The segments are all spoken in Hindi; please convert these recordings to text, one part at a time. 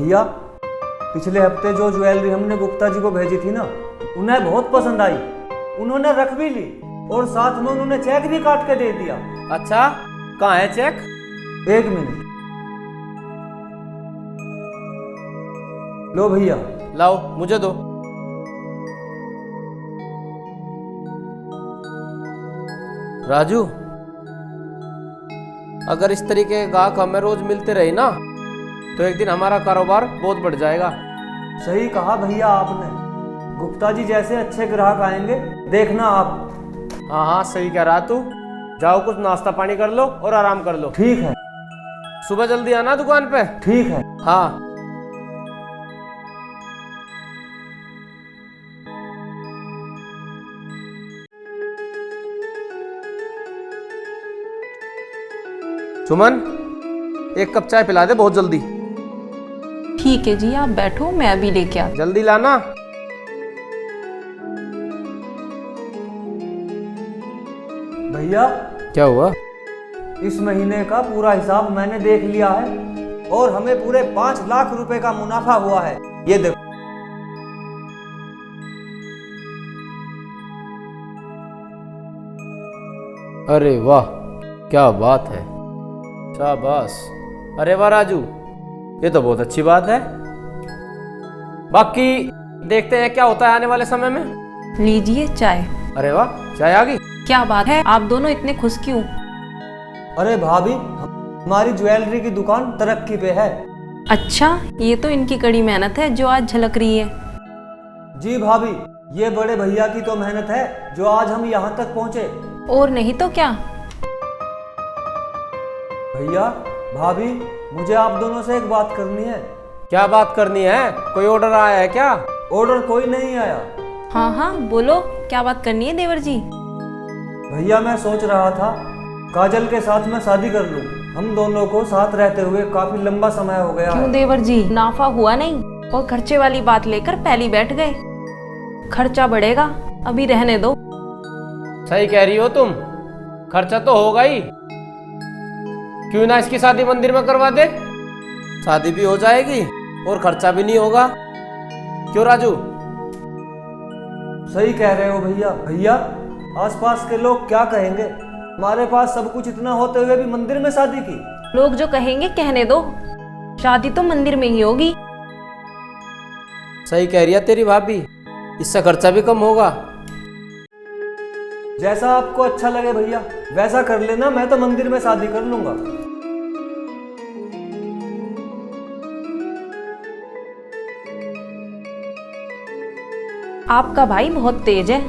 भैया, पिछले हफ्ते जो ज्वेलरी हमने गुप्ता जी को भेजी थी ना, उन्हें बहुत पसंद आई। उन्होंने रख भी ली और साथ में उन्होंने चेक भी काट के दे दिया। अच्छा, कहाँ है चेक? 1 मिनट। लो भैया। लाओ, मुझे दो। राजू, अगर इस तरीके के ग्राहक हमें रोज मिलते रहे ना, तो एक दिन हमारा कारोबार बहुत बढ़ जाएगा। सही कहा भैया आपने। गुप्ता जी जैसे अच्छे ग्राहक आएंगे, देखना आप। हाँ हाँ, सही कह रहा तू। जाओ, कुछ नाश्ता पानी कर लो और आराम कर लो। ठीक है। सुबह जल्दी आना दुकान पे। ठीक है। हाँ। सुमन, 1 कप चाय पिला दे बहुत जल्दी। ठीक है जी, आप बैठो, मैं अभी लेके आती। जल्दी लाना। भैया, क्या हुआ? इस महीने का पूरा हिसाब मैंने देख लिया है और हमें पूरे 5 लाख रुपए का मुनाफा हुआ है। ये देखो। अरे वाह, क्या बात है, शाबाश। अरे वाह राजू, ये तो बहुत अच्छी बात है। बाकी देखते हैं क्या होता है आने वाले समय में। लीजिए चाय। अरे वाह, चाय आ गई। क्या बात है, आप दोनों इतने खुश क्यों? अरे भाभी, हमारी ज्वेलरी की दुकान तरक्की पे है। अच्छा, ये तो इनकी कड़ी मेहनत है जो आज झलक रही है। जी भाभी, ये बड़े भैया की तो मेहनत है जो आज हम यहाँ तक पहुँचे। और नहीं तो क्या। भैया, भाभी, मुझे आप दोनों से एक बात करनी है। क्या बात करनी है? कोई ऑर्डर आया है क्या? ऑर्डर कोई नहीं आया। हाँ हाँ बोलो, क्या बात करनी है देवर जी? भैया, मैं सोच रहा था काजल के साथ मैं शादी कर लूं। हम दोनों को साथ रहते हुए काफी लंबा समय हो गया क्यों है। देवर जी, मुनाफा हुआ नहीं और खर्चे वाली बात लेकर पहले बैठ गए। खर्चा बढ़ेगा, अभी रहने दो। सही कह रही हो तुम, खर्चा तो होगा ही। क्यों ना इसकी शादी मंदिर में करवा दे, शादी भी हो जाएगी और खर्चा भी नहीं होगा। क्यों राजू? सही कह रहे हो भैया। भैया, आसपास के लोग क्या कहेंगे? हमारे पास सब कुछ इतना होते हुए भी मंदिर में शादी की। लोग जो कहेंगे कहने दो, शादी तो मंदिर में ही होगी। सही कह रही है तेरी भाभी, इससे खर्चा भी कम होगा। जैसा आपको अच्छा लगे भैया, वैसा कर लेना। मैं तो मंदिर में शादी कर लूंगा। आपका भाई बहुत तेज है,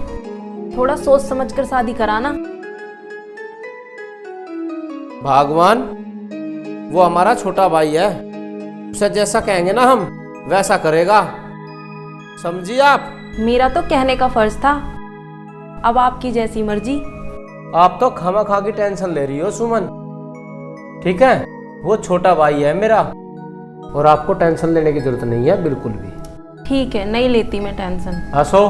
थोड़ा सोच समझकर शादी कराना। भगवान, वो हमारा छोटा भाई है, उसे जैसा कहेंगे ना हम वैसा करेगा, समझिए आप। मेरा तो कहने का फर्ज था, अब आपकी जैसी मर्जी। आप तो खामा-खा की टेंशन ले रही हो सुमन, ठीक है? वो छोटा भाई है मेरा और आपको टेंशन लेने की जरूरत नहीं है बिल्कुल भी। ठीक है, नहीं लेती मैं टेंशन। हंसो।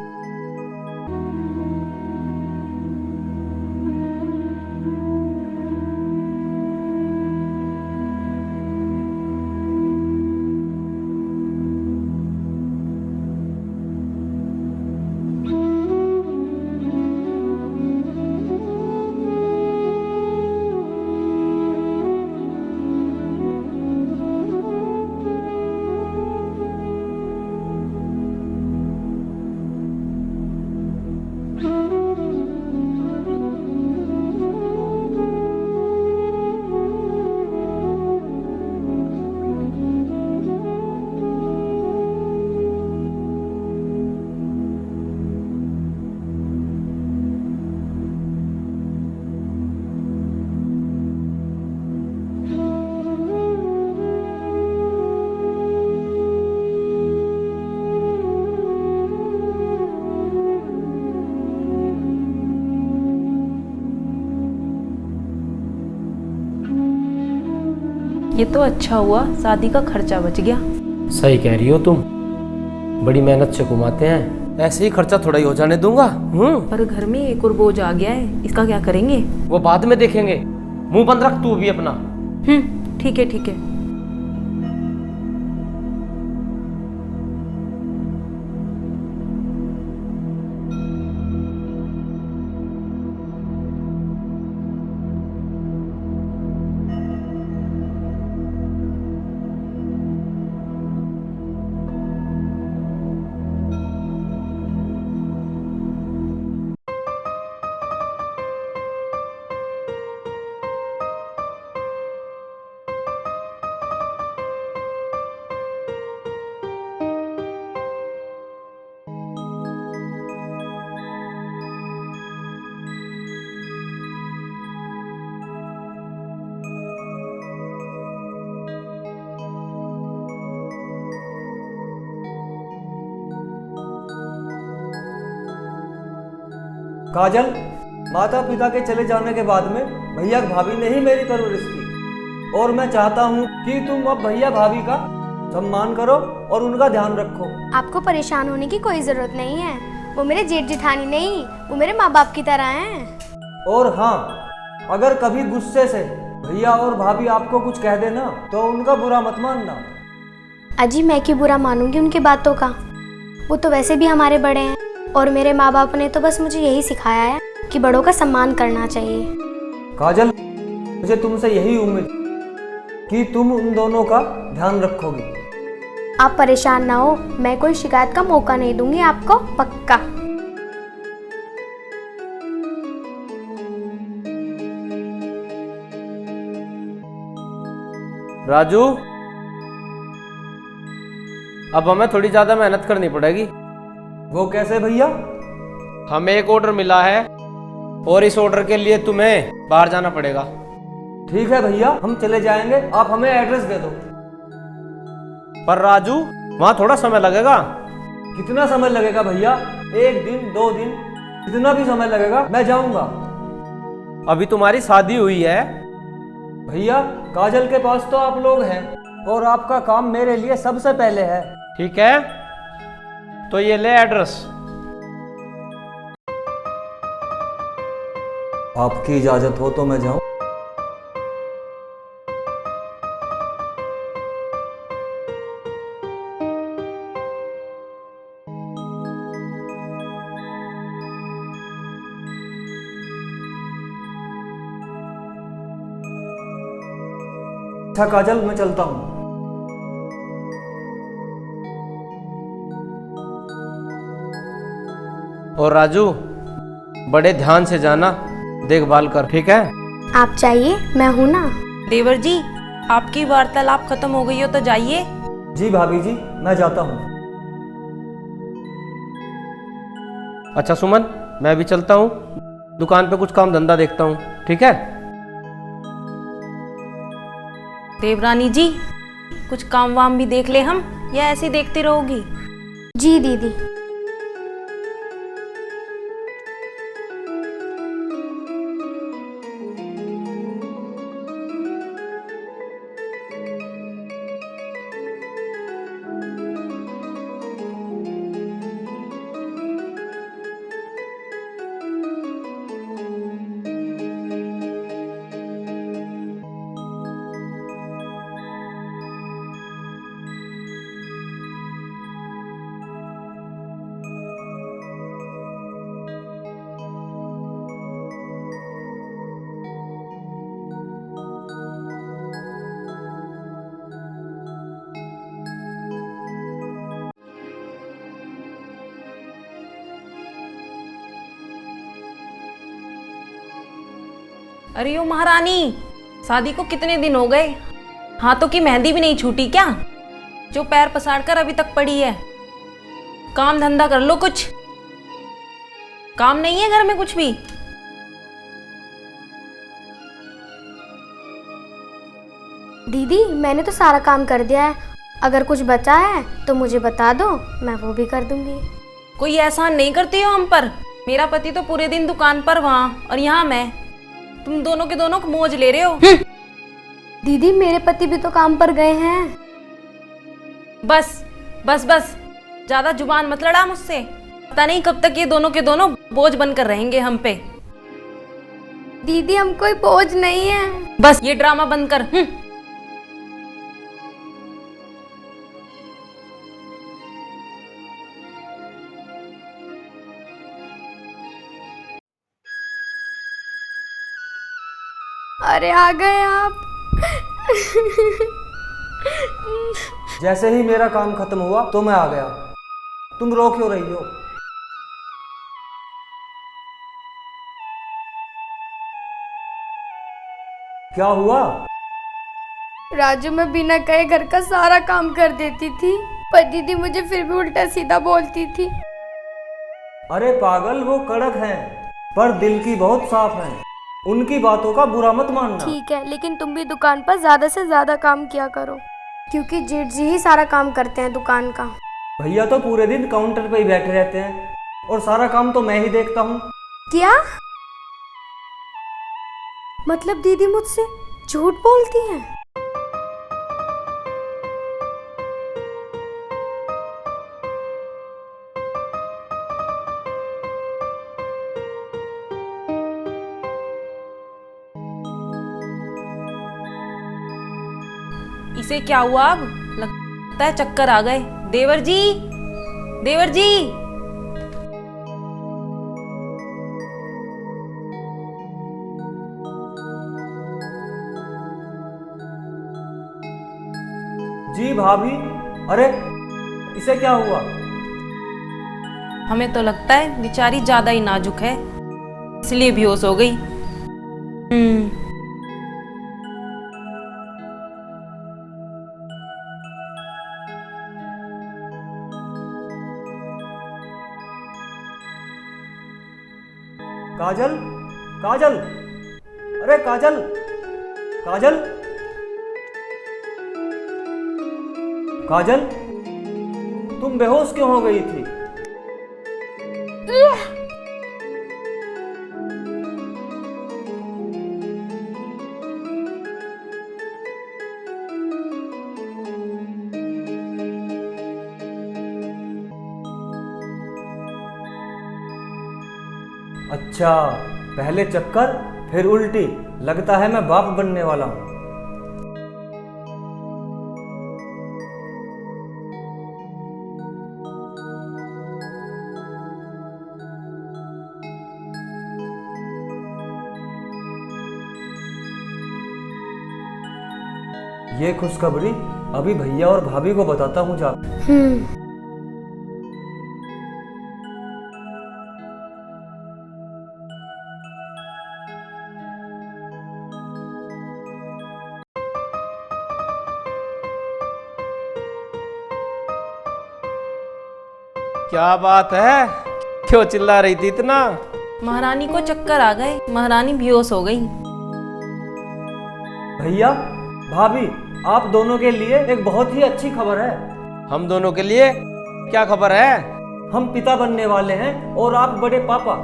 ये तो अच्छा हुआ, शादी का खर्चा बच गया। सही कह रही हो तुम, बड़ी मेहनत से कमाते हैं, ऐसे ही खर्चा थोड़ा ही हो जाने दूंगा। पर घर में एक और बोझ आ गया है, इसका क्या करेंगे? वो बाद में देखेंगे, मुंह बंद रख तू भी अपना। ठीक है ठीक है। काजल, माता पिता के चले जाने के बाद में भैया भाभी ने ही मेरी परवरिश की, और मैं चाहता हूँ कि तुम अब भैया भाभी का सम्मान करो और उनका ध्यान रखो। आपको परेशान होने की कोई जरूरत नहीं है, वो मेरे जेठ जिठानी नहीं, वो मेरे माँ बाप की तरह हैं। और हाँ, अगर कभी गुस्से से भैया और भाभी आपको कुछ कह देना तो उनका बुरा मत मानना। अजी मैं क्यों बुरा मानूंगी उनकी बातों का, वो तो वैसे भी हमारे बड़े हैं, और मेरे माँ बाप ने तो बस मुझे यही सिखाया है कि बड़ों का सम्मान करना चाहिए। काजल, मुझे तुमसे यही उम्मीद कि तुम उन दोनों का ध्यान रखोगी। आप परेशान ना हो, मैं कोई शिकायत का मौका नहीं दूंगी आपको, पक्का। राजू, अब हमें थोड़ी ज्यादा मेहनत करनी पड़ेगी। वो कैसे भैया? हमें एक ऑर्डर मिला है और इस ऑर्डर के लिए तुम्हें बाहर जाना पड़ेगा। ठीक है भैया, हम चले जाएंगे, आप हमें एड्रेस दे दो। पर राजू, वहां थोड़ा समय लगेगा। कितना समय लगेगा भैया? 1 दिन 2 दिन, कितना भी समय लगेगा, मैं जाऊंगा। अभी तुम्हारी शादी हुई है। भैया, काजल के पास तो आप लोग हैं और आपका काम मेरे लिए सबसे पहले है। ठीक है, तो ये ले एड्रेस। आपकी इजाजत हो तो मैं जाऊं? अच्छा काजल, मैं चलता हूं। और राजू, बड़े ध्यान से जाना, देखभाल कर, ठीक है? आप चाहिए, मैं हूं ना। देवर जी, आपकी वार्तालाप खत्म हो गई हो तो जाइए। जी भाभी जी, मैं जाता हूं। अच्छा सुमन, मैं भी चलता हूँ, दुकान पे कुछ काम धंधा देखता हूँ, ठीक है? देवरानी जी, कुछ काम वाम भी देख ले हम, या ऐसे ही देखती रहोगी? जी दीदी। अरे ओ महारानी, शादी को कितने दिन हो गए, हाथों की मेहंदी भी नहीं छूटी क्या? जो पैर पसार कर अभी तक पड़ी है। काम धंधा कर लो, कुछ काम नहीं है घर में कुछ भी? दीदी मैंने तो सारा काम कर दिया है, अगर कुछ बचा है तो मुझे बता दो, मैं वो भी कर दूंगी। कोई एहसान नहीं करती हो हम पर? मेरा पति तो पूरे दिन दुकान पर वहां, और यहाँ मैं, तुम दोनों के दोनों मौज ले रहे हो। दीदी मेरे पति भी तो काम पर गए हैं। बस बस बस, ज्यादा जुबान मत लड़ा मुझसे, पता नहीं कब तक ये दोनों के दोनों बोझ बनकर रहेंगे हम पे। दीदी हम कोई बोझ नहीं है। बस ये ड्रामा बंद कर। अरे आ गए आप। जैसे ही मेरा काम खत्म हुआ तो मैं आ गया। तुम रो क्यों रही हो? क्या हुआ? राजू मैं बिना कहे घर का सारा काम कर देती थी, पर दीदी मुझे फिर भी उल्टा सीधा बोलती थी। अरे पागल, वो कड़क हैं पर दिल की बहुत साफ हैं, उनकी बातों का बुरा मत मानना। ठीक है, लेकिन तुम भी दुकान पर ज्यादा से ज्यादा काम किया करो, क्योंकि जेठ जी ही सारा काम करते हैं दुकान का। भैया तो पूरे दिन काउंटर पे ही बैठे रहते हैं और सारा काम तो मैं ही देखता हूँ। क्या? मतलब दीदी मुझसे झूठ बोलती है? इसे क्या हुआ अब? लगता है चक्कर आ गए। देवर जी, देवर जी। जी भाभी। अरे इसे क्या हुआ? हमें तो लगता है बेचारी ज्यादा ही नाजुक है, इसलिए बेहोश हो गई। काजल, काजल, अरे काजल, काजल, काजल, तुम बेहोश क्यों हो गई थी? अच्छा, पहले चक्कर फिर उल्टी। लगता है मैं बाप बनने वाला हूं। ये खुशखबरी अभी भैया और भाभी को बताता हूँ जा। क्या बात है, क्यों चिल्ला रही थी इतना? महारानी को चक्कर आ गए, महारानी बेहोश हो गई। भैया भाभी, आप दोनों के लिए एक बहुत ही अच्छी खबर है। हम दोनों के लिए क्या खबर है? हम पिता बनने वाले हैं और आप बड़े पापा।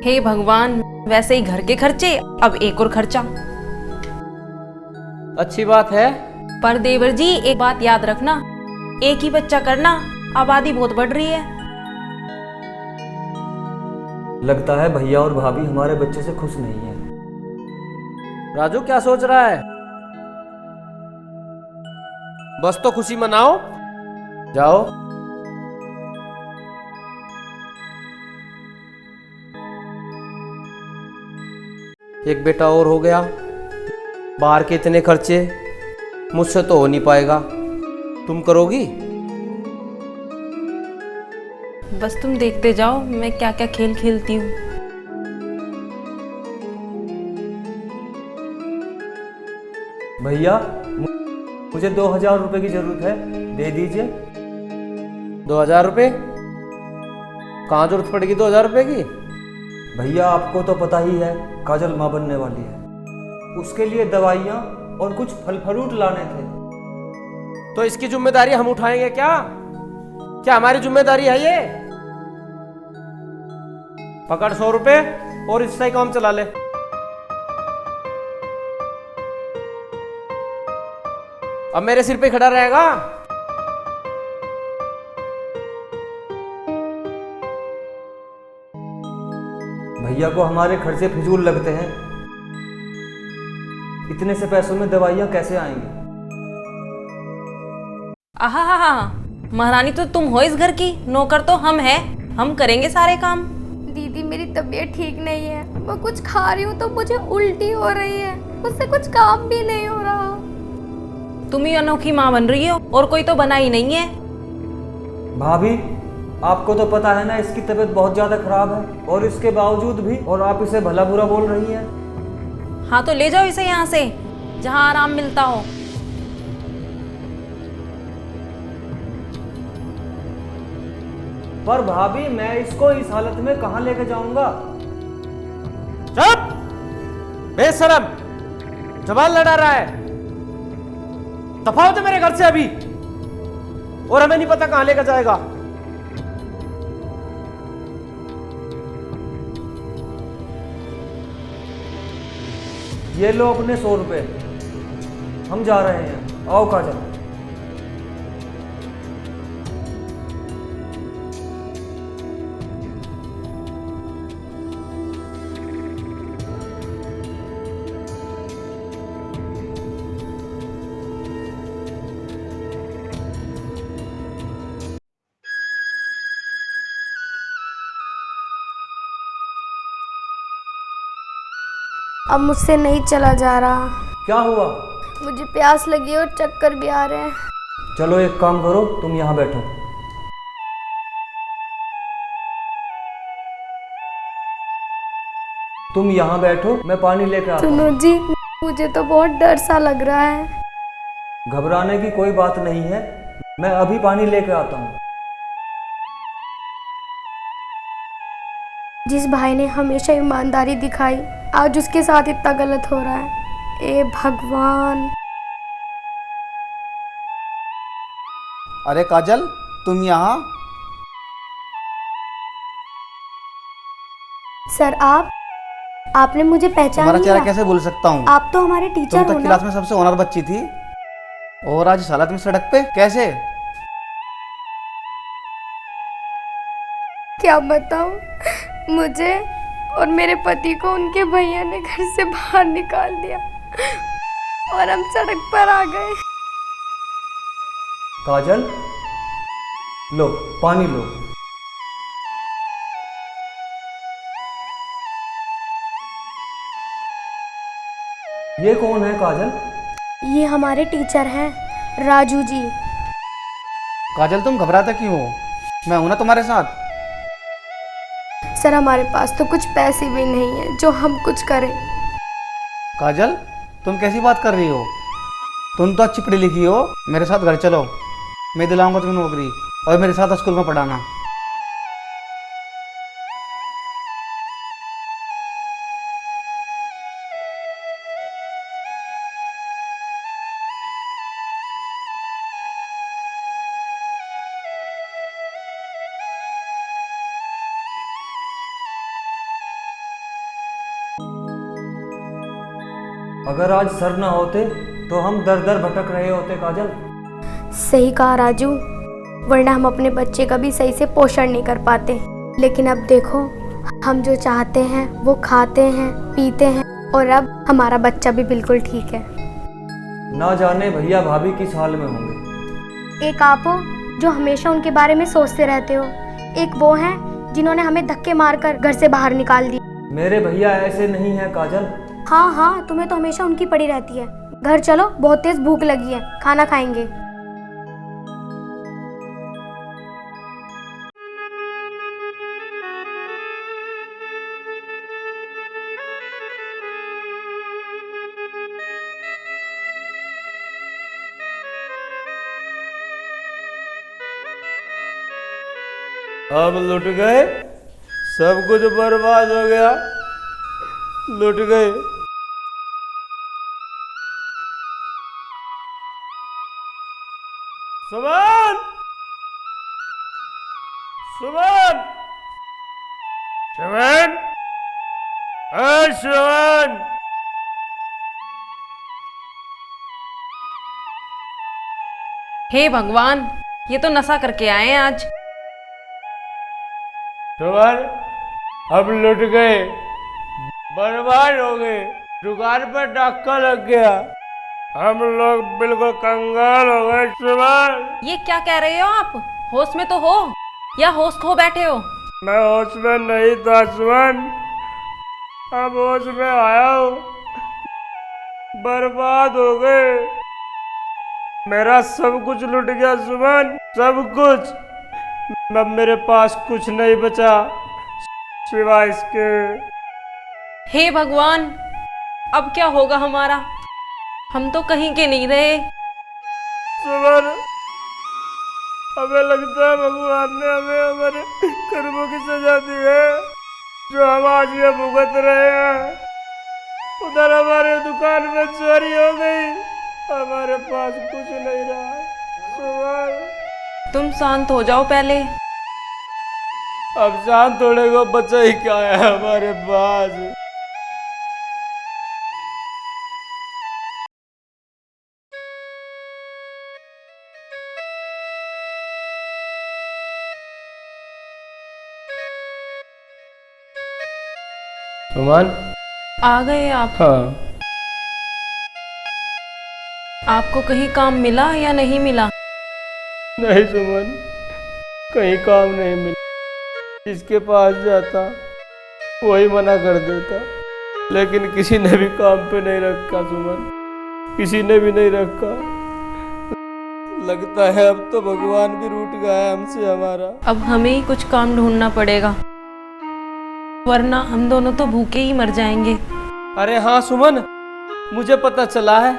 हे भगवान, वैसे ही घर के खर्चे, अब एक और खर्चा। अच्छी बात है। पर देवर जी एक बात याद रखना, एक ही बच्चा करना, आबादी बहुत बढ़ रही है। लगता है भैया और भाभी हमारे बच्चे से खुश नहीं है। राजू क्या सोच रहा है? बस तो खुशी मनाओ, जाओ। एक बेटा और हो गया। बाहर के इतने खर्चे मुझसे तो हो नहीं पाएगा, तुम करोगी? बस तुम देखते जाओ मैं क्या क्या खेल खेलती हूँ। भैया मुझे 2000 रुपए की जरूरत है, दे दीजिए। 2000 रुपये? कहाँ जरूरत पड़ेगी 2000 रुपये की? भैया आपको तो पता ही है काजल माँ बनने वाली है, उसके लिए दवाइयाँ और कुछ फल फ्रूट लाने थे। तो इसकी जिम्मेदारी हम उठाएंगे क्या? क्या हमारी जिम्मेदारी है ये? पकड़ 100 रुपए और इससे ही काम चला ले। अब मेरे सिर पे खड़ा रहेगा? भैया को हमारे खर्चे फिजूल लगते हैं, इतने से पैसों में दवाइयाँ कैसे आएंगी? आहा हा हा, महारानी तो तुम हो इस घर की, नौकर तो हम हैं, हम करेंगे सारे काम। दीदी मेरी तबीयत ठीक नहीं है, मैं कुछ खा रही हूँ तो मुझे उल्टी हो रही है, मुझसे कुछ काम भी नहीं हो रहा। तुम ही अनोखी माँ बन रही हो और कोई तो बना ही नहीं है। भाभी आपको तो पता है ना इसकी तबीयत बहुत ज्यादा खराब है, और इसके बावजूद भी और आप इसे भला बुरा बोल रही हैं। हाँ तो ले जाओ इसे यहाँ से, जहाँ आराम मिलता हो। पर भाभी मैं इसको इस हालत में कहाँ लेके जाऊंगा? चुप! बेशरम! जवान लड़ा रहा है। दफा हो तो मेरे घर से अभी, और हमें नहीं पता कहां लेकर जाएगा। ये लो अपने 100 रुपये। हम जा रहे हैं, आओ काजल। अब मुझसे नहीं चला जा रहा। क्या हुआ? मुझे प्यास लगी है और चक्कर भी आ रहे हैं। चलो एक काम करो, तुम यहाँ बैठो। तुम यहाँ बैठो, मैं पानी लेकर आता हूँ। सुनो जी, मुझे तो बहुत डर सा लग रहा है। घबराने की कोई बात नहीं है, मैं अभी पानी लेकर आता हूँ। जिस भाई ने हमेशा ईमानदारी दिखाई, आज उसके साथ इतना गलत हो रहा है। ए भगवान। अरे काजल, तुम यहाँ? सर आपने मुझे पहचान तुम्हारा चेहरा लिया? कैसे भूल सकता हूँ? आप तो हमारे तुम टीचर तो हो ना? क्लास में सबसे ऑनर बच्ची थी और आज इस हालत में सड़क पे कैसे? क्या बताऊं, मुझे और मेरे पति को उनके भैया ने घर से बाहर निकाल दिया और हम सड़क पर आ गए। काजल, लो पानी लो। ये कौन है काजल? ये हमारे टीचर हैं, राजू जी। काजल, तुम घबराते क्यों हो? मैं हूं ना तुम्हारे साथ। सर हमारे पास तो कुछ पैसे भी नहीं है जो हम कुछ करें। काजल, तुम कैसी बात कर रही हो? तुम तो अच्छी पढ़ी लिखी हो। मेरे साथ घर चलो, मैं दिलाऊंगा तुम्हें नौकरी और मेरे साथ स्कूल में पढ़ाना। अगर आज सर ना होते तो हम दर दर भटक रहे होते काजल। सही कहा राजू, वरना हम अपने बच्चे का भी सही से पोषण नहीं कर पाते। लेकिन अब देखो, हम जो चाहते हैं वो खाते हैं, पीते हैं और अब हमारा बच्चा भी बिल्कुल ठीक है। ना जाने भैया भाभी किस हाल में होंगे। एक आप हो जो हमेशा उनके बारे में सोचते रहते हो, एक वो हैं जिन्होंने हमें धक्के मारकर घर से बाहर निकाल दिया। मेरे भैया ऐसे नहीं है काजल। हाँ हाँ, तुम्हें तो हमेशा उनकी पड़ी रहती है। घर चलो, बहुत तेज भूख लगी है, खाना खाएंगे। अब लुट गए, सब कुछ बर्बाद हो गया, लुट गए। सुमन, सुमन, सुमन, सुमन। हे भगवान, ये तो नशा करके आए हैं आज। सुमन, अब लुट गए, बर्बाद हो गए, दुकान पर डाका लग गया, हम लोग बिल्कुल कंगाल हो गए। सुमन, ये क्या कह रहे हो आप? होश में तो हो या होश खो बैठे हो? मैं होश में नहीं था सुमन, अब होश में आया हूँ। बर्बाद हो गए, मेरा सब कुछ लुट गया सुमन, सब कुछ। अब मेरे पास कुछ नहीं बचा सिवाय इसके। हे भगवान, अब क्या होगा हमारा? हम तो कहीं के नहीं रहे। सुमन, हमें लगता है भगवान ने हमें हमारे कर्मों की सजा दी है, जो हम आज ये भुगत रहे हैं। उधर हमारे दुकान में चोरी हो गई, हमारे पास कुछ नहीं रहा। सुमन, तुम शांत हो जाओ पहले। अब शांत होने को बचा ही क्या है हमारे पास। सुमन। आ गए आप? हाँ। आपको कहीं काम मिला या नहीं मिला? नहीं सुमन, कहीं काम नहीं मिला। जिसके पास जाता वही मना कर देता, लेकिन किसी ने भी काम पे नहीं रखा सुमन, किसी ने भी नहीं रखा। लगता है अब तो भगवान भी रूठ गया है हमसे हमारा। अब हमें ही कुछ काम ढूंढना पड़ेगा, वरना हम दोनों तो भूखे ही मर जाएंगे। अरे हाँ सुमन, मुझे पता चला है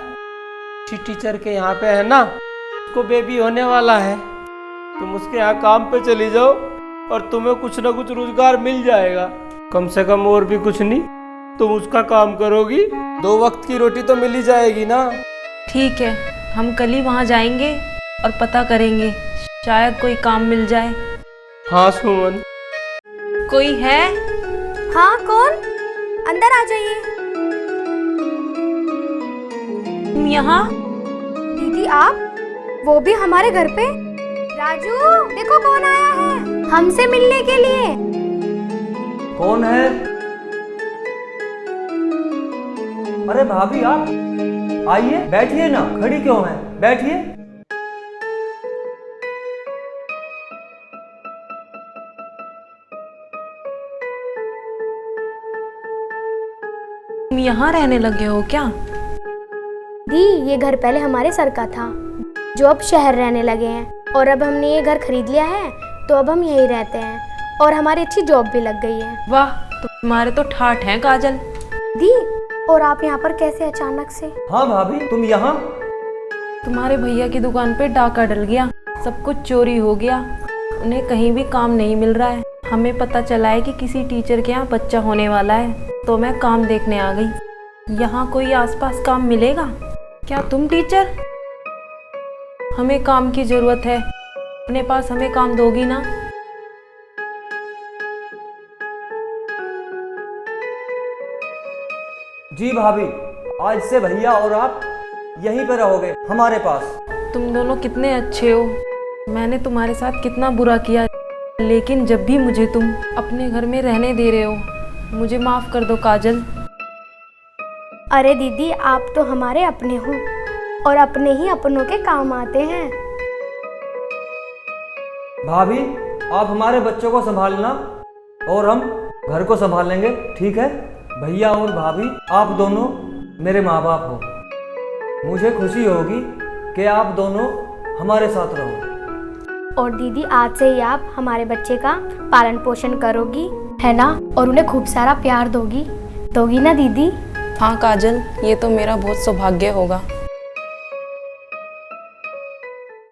टीचर के यहाँ पे है ना, उसको बेबी होने वाला है। तुम उसके यहाँ काम पे चली जाओ और तुम्हें कुछ ना कुछ रोजगार मिल जाएगा। कम से कम और भी कुछ नहीं, तुम उसका काम करोगी, 2 वक्त की रोटी तो मिल ही जाएगी ना। ठीक है, हम कल ही वहाँ जाएंगे और पता करेंगे, शायद कोई काम मिल जाए। हाँ सुमन। कोई है? हाँ, कौन? अंदर आ जाइए। तुम यहाँ? दीदी आप? वो भी हमारे घर पे? राजू, देखो कौन आया है हमसे मिलने के लिए। कौन है? अरे भाभी आप आइए, बैठिए ना, खड़ी क्यों हैं? बैठिए। तुम यहाँ रहने लगे हो क्या? दी, ये घर पहले हमारे सर का था, जो अब शहर रहने लगे हैं, और अब हमने ये घर खरीद लिया है, तो अब हम यहीं रहते हैं और हमारी अच्छी जॉब भी लग गई है। वाह, तुम्हारे तो ठाठ हैं काजल। दी, और आप यहाँ पर कैसे अचानक से? हाँ भाभी, तुम यहाँ? तुम्हारे भैया की दुकान पे डाका डल गया, सब कुछ चोरी हो गया, उन्हें कहीं भी काम नहीं मिल रहा है। हमें पता चला है कि किसी टीचर के यहाँ बच्चा होने वाला है, तो मैं काम देखने आ गई। यहाँ कोई आसपास काम मिलेगा क्या? तुम टीचर? हमें काम की जरूरत है, अपने पास हमें काम दोगी ना? जी भाभी, आज से भैया और आप यहीं पे रहोगे हमारे पास। तुम दोनों कितने अच्छे हो, मैंने तुम्हारे साथ कितना बुरा किया, लेकिन जब भी मुझे तुम अपने घर में रहने दे रहे हो, मुझे माफ कर दो काजल। अरे दीदी, आप तो हमारे अपने हो और अपने ही अपनों के काम आते हैं। भाभी, आप हमारे बच्चों को संभालना और हम घर को संभाल लेंगे, ठीक है? भैया और भाभी, आप दोनों मेरे माँ बाप हो। मुझे खुशी होगी कि आप दोनों हमारे साथ रहो। और दीदी, आज से ही आप हमारे बच्चे का पालन पोषण करोगी, है ना? और उन्हें खूब सारा प्यार दोगी ना दीदी? हाँ काजल, ये तो मेरा बहुत सौभाग्य होगा।